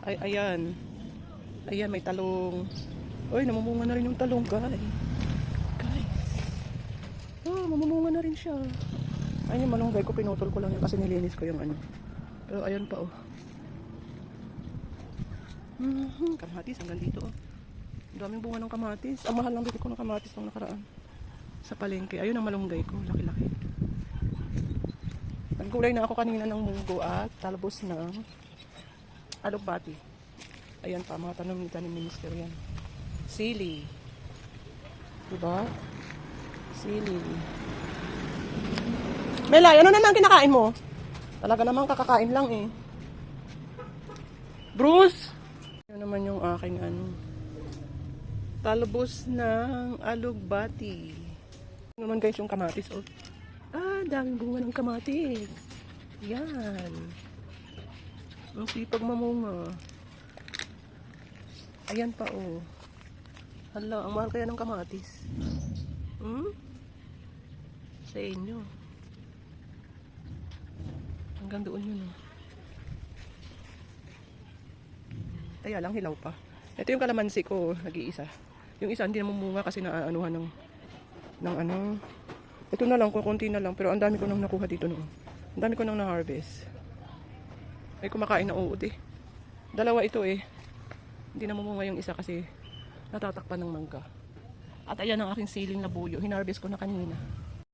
Ay, ayan. Ayan, may talong. Uy, namumunga na rin yung talong, guys. Oh, mamumunga na rin siya. Ayun yung malunggay ko, pinutol ko lang yun kasi nilinis ko yung ano. Pero ayan pa, oh. Kamatis, hanggang dito, oh. Ang daming bunga ng kamatis. Ang mahal lang bili ko ng kamatis nung nakaraan. Sa palengke. Ayun ang malunggay ko, laki-laki. Nagkulay na ako kanina ng munggo at talbos ng alugbati. Ayan pa, mga tanim ni Mister yan. Sili. Diba? Sili. Melay, ano naman kinakain mo? Talaga naman kakakain lang eh. Bruce! Yan naman yung aking ano. Talbos ng alugbati. Ano naman guys yung kamatis, oh. Ah, daming bunga ng kamatis. Yan. Ang sipag mamunga. Ayan pa, oh. Hala, ang mahal kaya ng kamatis. Sa inyo. Hanggang doon yun, oh. Kaya lang, hilaw pa. Ito yung kalamansi ko, nag-iisa. Yung isa, hindi na mamunga kasi naaanuhan ng ano. Ito na lang, kukunti na lang. Pero ang dami ko nang nakuha dito noon. Ang dami ko nang na-harvest. May kumakain na uod eh. Dalawa ito eh. Hindi na mamunga yung isa kasi natatakpan ng mangga. At ayan ang aking siling na buyo. Hinarvest ko na kanina.